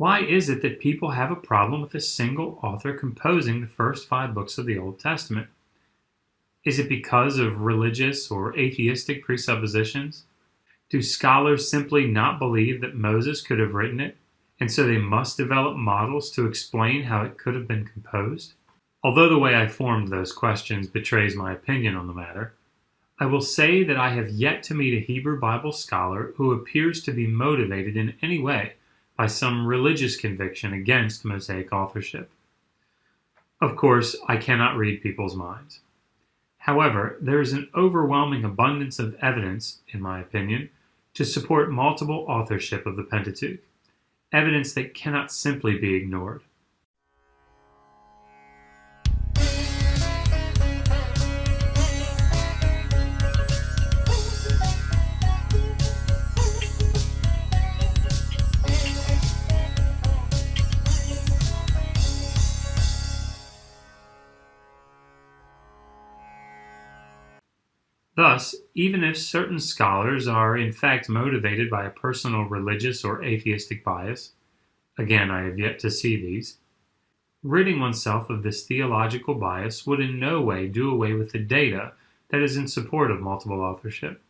Why is it that people have a problem with a single author composing the first 5 books of the Old Testament? Is it because of religious or atheistic presuppositions? Do scholars simply not believe that Moses could have written it, and so they must develop models to explain how it could have been composed? Although the way I formed those questions betrays my opinion on the matter, I will say that I have yet to meet a Hebrew Bible scholar who appears to be motivated in any way by some religious conviction against Mosaic authorship. Of course, I cannot read people's minds. However, there is an overwhelming abundance of evidence, in my opinion, to support multiple authorship of the Pentateuch, evidence that cannot simply be ignored. Thus, even if certain scholars are in fact motivated by a personal religious or atheistic bias, again I have yet to see these, ridding oneself of this theological bias would in no way do away with the data that is in support of multiple authorship.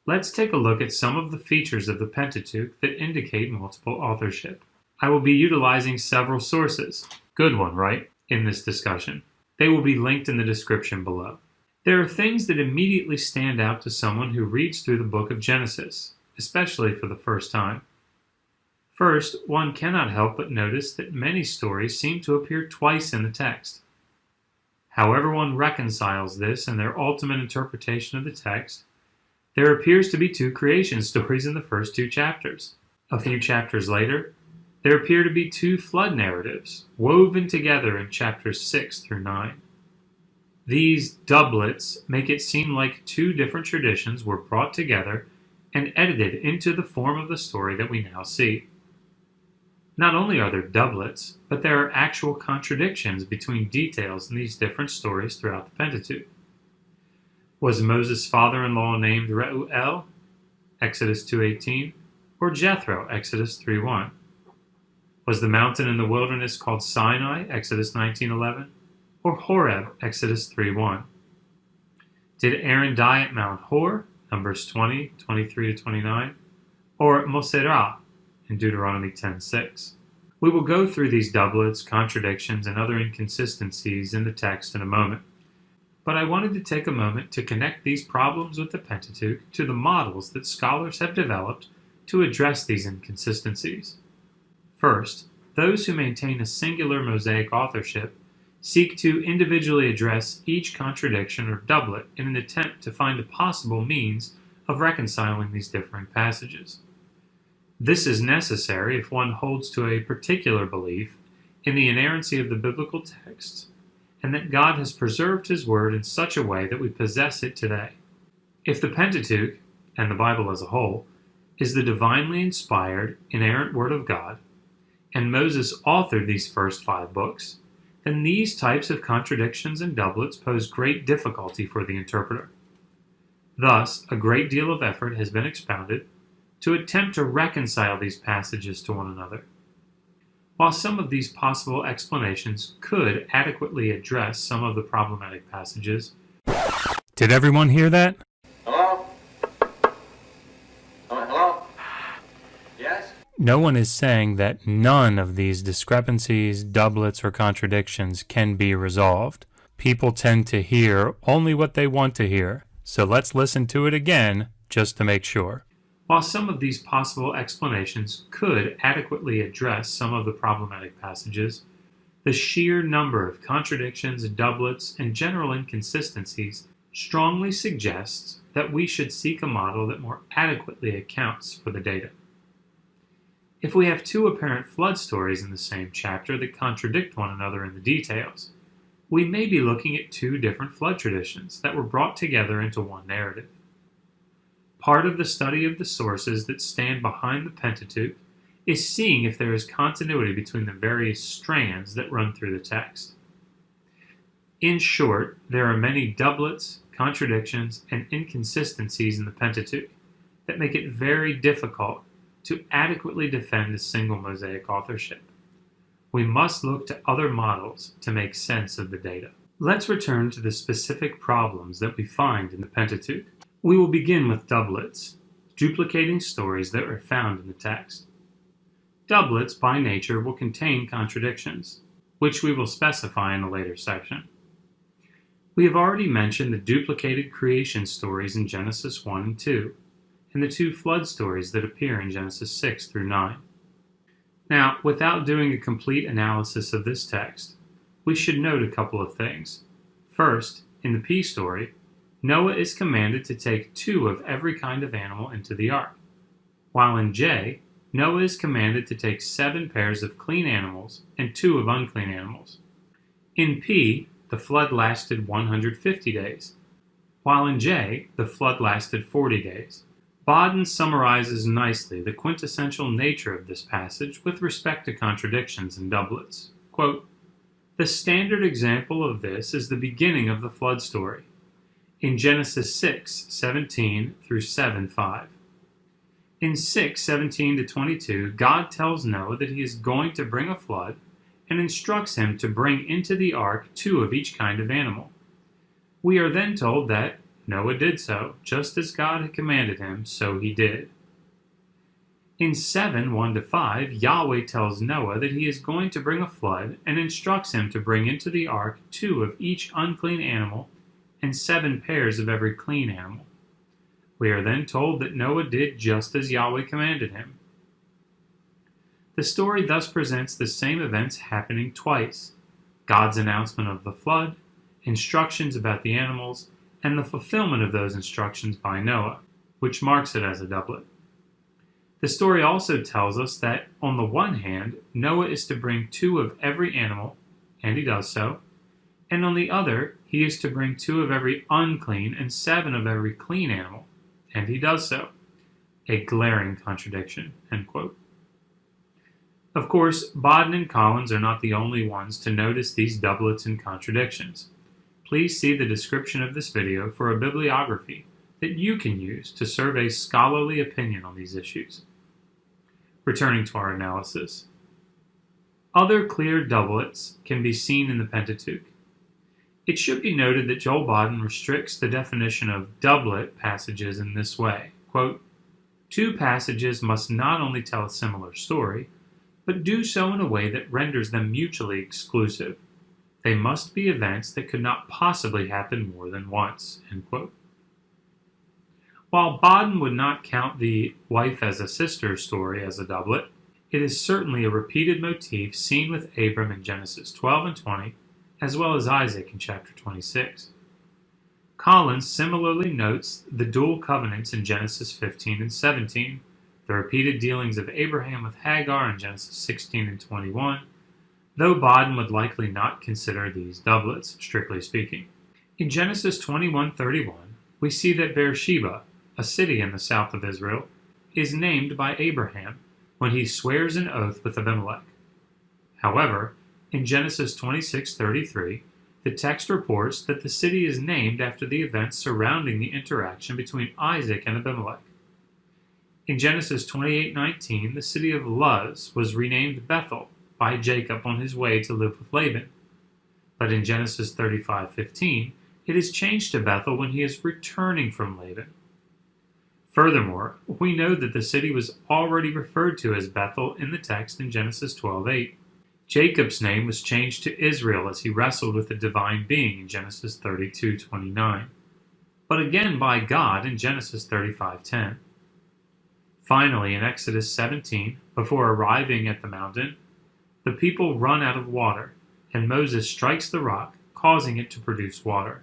Let's take a look at some of the features of the Pentateuch that indicate multiple authorship. I will be utilizing several sources, good one, right, in this discussion. They will be linked in the description below. There are things that immediately stand out to someone who reads through the book of Genesis, especially for the first time. First, one cannot help but notice that many stories seem to appear twice in the text. However one reconciles this and their ultimate interpretation of the text, there appears to be 2 creation stories in the first 2 chapters. A few chapters later, there appear to be 2 flood narratives, woven together in chapters 6 through 9. These doublets make it seem like 2 different traditions were brought together and edited into the form of the story that we now see. Not only are there doublets, but there are actual contradictions between details in these different stories throughout the Pentateuch. Was Moses' father-in-law named Reuel, Exodus 2:18, or Jethro, Exodus 3:1? Was the mountain in the wilderness called Sinai, Exodus 19:11? Or Horeb, Exodus 3:1. Did Aaron die at Mount Hor, Numbers 20:23-29, or Moserah in Deuteronomy 10:6? We will go through these doublets, contradictions, and other inconsistencies in the text in a moment, but I wanted to take a moment to connect these problems with the Pentateuch to the models that scholars have developed to address these inconsistencies. First, those who maintain a singular Mosaic authorship seek to individually address each contradiction or doublet in an attempt to find a possible means of reconciling these differing passages. This is necessary if one holds to a particular belief in the inerrancy of the biblical texts, and that God has preserved His Word in such a way that we possess it today. If the Pentateuch, and the Bible as a whole, is the divinely inspired, inerrant Word of God, and Moses authored these first 5 books, then these types of contradictions and doublets pose great difficulty for the interpreter. Thus, a great deal of effort has been expounded to attempt to reconcile these passages to one another. While some of these possible explanations could adequately address some of the problematic passages. Did everyone hear that? Hello? Hello? Yes? No one is saying that none of these discrepancies, doublets, or contradictions can be resolved. People tend to hear only what they want to hear, so let's listen to it again just to make sure. While some of these possible explanations could adequately address some of the problematic passages, the sheer number of contradictions, doublets, and general inconsistencies strongly suggests that we should seek a model that more adequately accounts for the data. If we have 2 apparent flood stories in the same chapter that contradict one another in the details, we may be looking at 2 different flood traditions that were brought together into one narrative. Part of the study of the sources that stand behind the Pentateuch is seeing if there is continuity between the various strands that run through the text. In short, there are many doublets, contradictions, and inconsistencies in the Pentateuch that make it very difficult to adequately defend a single Mosaic authorship. We must look to other models to make sense of the data. Let's return to the specific problems that we find in the Pentateuch. We will begin with doublets, duplicating stories that are found in the text. Doublets, by nature, will contain contradictions, which we will specify in a later section. We have already mentioned the duplicated creation stories in Genesis 1 and 2, and the two flood stories that appear in Genesis 6 through 9. Now, without doing a complete analysis of this text, we should note a couple of things. First, in the P story, Noah is commanded to take 2 of every kind of animal into the ark, while in J, Noah is commanded to take 7 pairs of clean animals and 2 of unclean animals. In P, the flood lasted 150 days, while in J, the flood lasted 40 days. Bowen summarizes nicely the quintessential nature of this passage with respect to contradictions and doublets. Quote, "The standard example of this is the beginning of the flood story, in Genesis 6:17 through 7:5. In 6:17 to 22, God tells Noah that he is going to bring a flood and instructs him to bring into the ark 2 of each kind of animal. We are then told that Noah did so, just as God had commanded him, so he did. In 7:1 to 5, Yahweh tells Noah that he is going to bring a flood and instructs him to bring into the ark 2 of each unclean animal and 7 pairs of every clean animal. We are then told that Noah did just as Yahweh commanded him. The story thus presents the same events happening twice: God's announcement of the flood, instructions about the animals, and the fulfillment of those instructions by Noah, which marks it as a doublet. The story also tells us that, on the one hand, Noah is to bring 2 of every animal, and he does so, and on the other, he is to bring 2 of every unclean and 7 of every clean animal, and he does so. A glaring contradiction." End quote. Of course, Bowen and Collins are not the only ones to notice these doublets and contradictions. Please see the description of this video for a bibliography that you can use to serve a scholarly opinion on these issues. Returning to our analysis. Other clear doublets can be seen in the Pentateuch. It should be noted that Joel Bowen restricts the definition of doublet passages in this way. Quote, "2 passages must not only tell a similar story, but do so in a way that renders them mutually exclusive. They must be events that could not possibly happen more than once." End quote. While Bowen would not count the wife as a sister story as a doublet, it is certainly a repeated motif seen with Abram in Genesis 12 and 20, as well as Isaac in chapter 26. Collins similarly notes the dual covenants in Genesis 15 and 17, the repeated dealings of Abraham with Hagar in Genesis 16 and 21, though Bowen would likely not consider these doublets, strictly speaking. In Genesis 21:31, we see that Beersheba, a city in the south of Israel, is named by Abraham when he swears an oath with Abimelech. However, in Genesis 26:33, the text reports that the city is named after the events surrounding the interaction between Isaac and Abimelech. In Genesis 28:19, the city of Luz was renamed Bethel by Jacob on his way to live with Laban. But in Genesis 35:15, it is changed to Bethel when he is returning from Laban. Furthermore, we know that the city was already referred to as Bethel in the text in Genesis 12:8. Jacob's name was changed to Israel as he wrestled with the divine being in Genesis 32:29, but again by God in Genesis 35:10. Finally, in Exodus 17, before arriving at the mountain, the people run out of water, and Moses strikes the rock, causing it to produce water.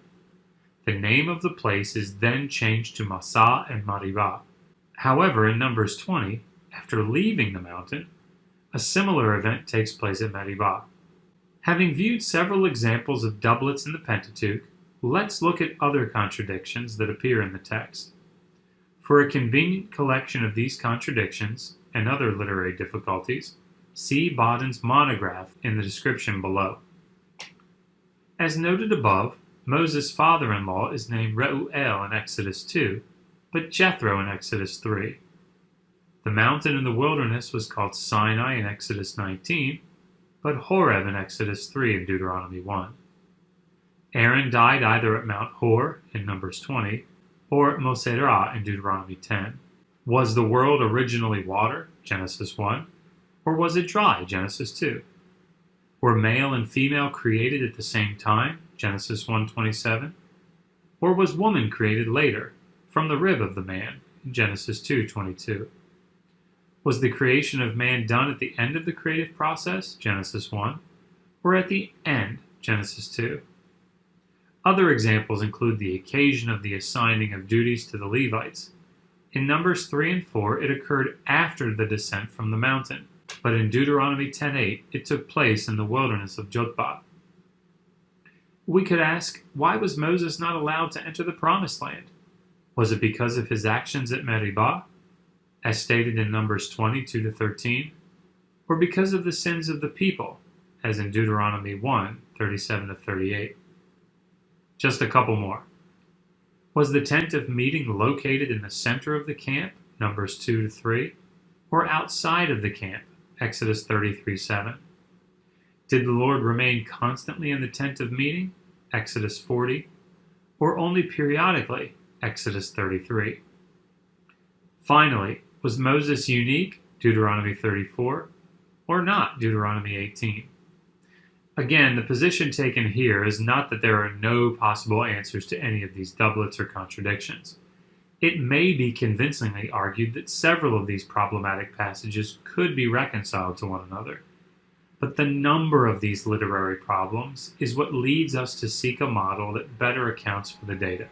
The name of the place is then changed to Massah and Meribah. However, in Numbers 20, after leaving the mountain, a similar event takes place at Meribah. Having viewed several examples of doublets in the Pentateuch, let's look at other contradictions that appear in the text. For a convenient collection of these contradictions and other literary difficulties, see Bowen's monograph in the description below. As noted above, Moses' father-in-law is named Reuel in Exodus 2, but Jethro in Exodus 3. The mountain in the wilderness was called Sinai in Exodus 19, but Horeb in Exodus 3 and Deuteronomy 1. Aaron died either at Mount Hor in Numbers 20 or at Moserah in Deuteronomy 10. Was the world originally water, Genesis 1, or was it dry, Genesis 2? Were male and female created at the same time, Genesis 1:27? Or was woman created later, from the rib of the man, in Genesis 2:22? Was the creation of man done at the end of the creative process, Genesis 1, or at the end, Genesis 2? Other examples include the occasion of the assigning of duties to the Levites. In Numbers 3 and 4, it occurred after the descent from the mountain, but in Deuteronomy 10:8, it took place in the wilderness of Jotbah. We could ask, why was Moses not allowed to enter the Promised Land? Was it because of his actions at Meribah, as stated in Numbers 22-13, or because of the sins of the people, as in Deuteronomy 1:37-38? Just a couple more. Was the tent of meeting located in the center of the camp, Numbers 2-3, or outside of the camp, Exodus 33:7? Did the Lord remain constantly in the tent of meeting, Exodus 40, or only periodically, Exodus 33? Finally, was Moses unique, Deuteronomy 34, or not, Deuteronomy 18? Again, the position taken here is not that there are no possible answers to any of these doublets or contradictions. It may be convincingly argued that several of these problematic passages could be reconciled to one another. But the number of these literary problems is what leads us to seek a model that better accounts for the data.